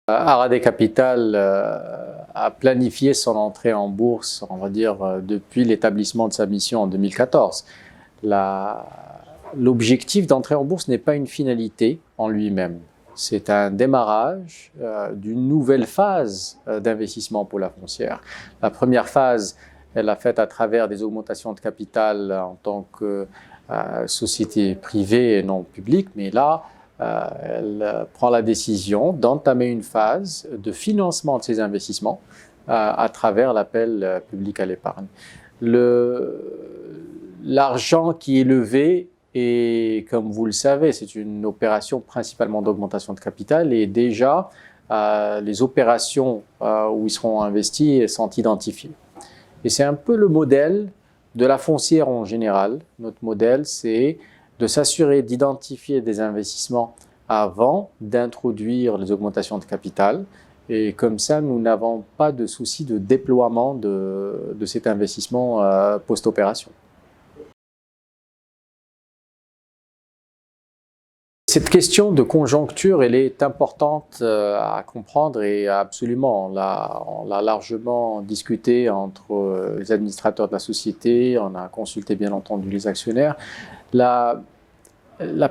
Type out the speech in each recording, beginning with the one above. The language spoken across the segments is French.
Aradet Capital a planifié son entrée en bourse, on va dire, depuis l'établissement de sa mission en 2014. L'objectif d'entrer en bourse n'est pas une finalité en lui-même. C'est un démarrage d'une nouvelle phase d'investissement pour la foncière. La première phase, elle l'a faite à travers des augmentations de capital en tant que société privée et non publique, mais là, elle prend la décision d'entamer une phase de financement de ces investissements à travers l'appel public à l'épargne. L'argent qui est levé, et comme vous le savez, c'est une opération principalement d'augmentation de capital, et déjà les opérations où ils seront investis sont identifiées. Et c'est un peu le modèle de la foncière en général. Notre modèle, c'est de s'assurer d'identifier des investissements avant d'introduire les augmentations de capital. Et comme ça, nous n'avons pas de souci de déploiement de cet investissement post-opération. Cette question de conjoncture, elle est importante à comprendre et absolument, on l'a largement discuté entre les administrateurs de la société, on a consulté bien entendu les actionnaires. La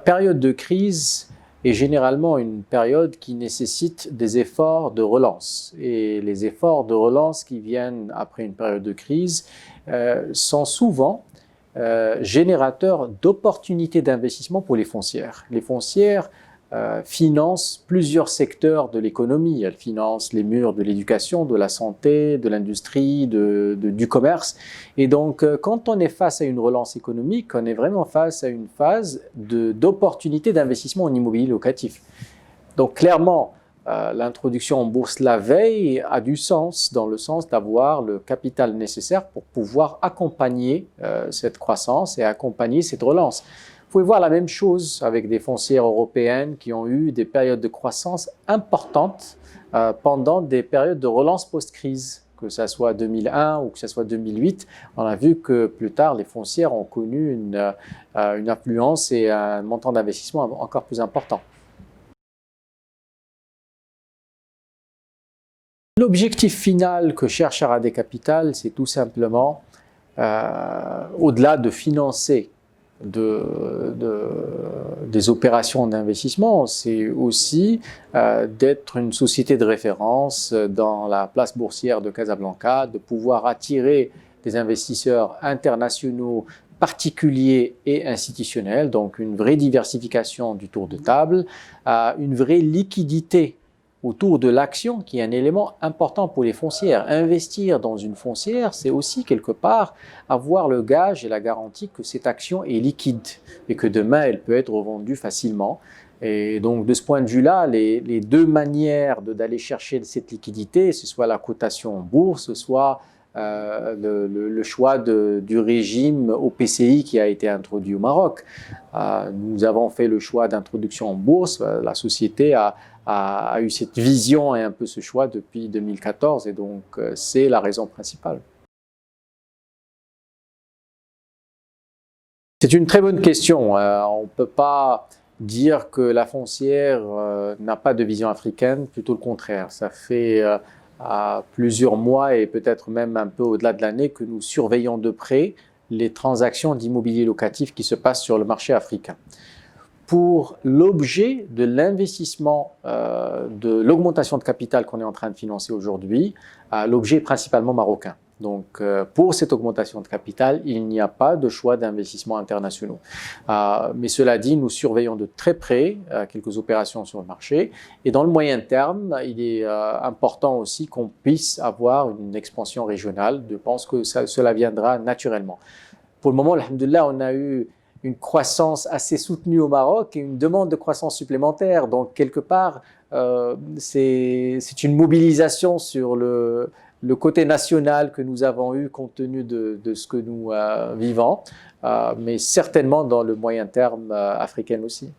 période de crise est généralement une période qui nécessite des efforts de relance. Et les efforts de relance qui viennent après une période de crise sont souvent générateurs d'opportunités d'investissement pour les foncières. Les foncières financent plusieurs secteurs de l'économie. Elles financent les murs de l'éducation, de la santé, de l'industrie, du commerce. Et donc, quand on est face à une relance économique, on est vraiment face à une phase d'opportunités d'investissement en immobilier locatif. Donc, clairement, l'introduction en bourse la veille a du sens, dans le sens d'avoir le capital nécessaire pour pouvoir accompagner cette croissance et accompagner cette relance. Vous pouvez voir la même chose avec des foncières européennes qui ont eu des périodes de croissance importantes pendant des périodes de relance post-crise, que ce soit 2001 ou que ce soit 2008. On a vu que plus tard, les foncières ont connu une influence et un montant d'investissement encore plus important. L'objectif final que cherche Aradet Capital, c'est tout simplement, au-delà de financer des opérations d'investissement, c'est aussi d'être une société de référence dans la place boursière de Casablanca, de pouvoir attirer des investisseurs internationaux, particuliers et institutionnels, donc une vraie diversification du tour de table, une vraie liquidité autour de l'action qui est un élément important pour les foncières. Investir dans une foncière, c'est aussi quelque part avoir le gage et la garantie que cette action est liquide et que demain elle peut être revendue facilement. Et donc de ce point de vue-là, les deux manières d'aller chercher cette liquidité, ce soit la cotation en bourse, soit le choix du régime OPCI qui a été introduit au Maroc. Nous avons fait le choix d'introduction en bourse. La société a eu cette vision et un peu ce choix depuis 2014 et donc c'est la raison principale. C'est une très bonne question. On ne peut pas dire que la foncière n'a pas de vision africaine, plutôt le contraire. Ça fait plusieurs mois et peut-être même un peu au-delà de l'année que nous surveillons de près les transactions d'immobilier locatif qui se passent sur le marché africain. Pour l'objet de l'investissement, de l'augmentation de capital qu'on est en train de financer aujourd'hui, l'objet est principalement marocain. Donc, pour cette augmentation de capital, il n'y a pas de choix d'investissement internationaux. Mais cela dit, nous surveillons de très près quelques opérations sur le marché. Et dans le moyen terme, il est important aussi qu'on puisse avoir une expansion régionale. Je pense que cela viendra naturellement. Pour le moment, alhamdoulilah, on a eu une croissance assez soutenue au Maroc et une demande de croissance supplémentaire. Donc, quelque part, c'est une mobilisation sur le côté national que nous avons eu compte tenu de ce que nous vivons, mais certainement dans le moyen terme africain aussi.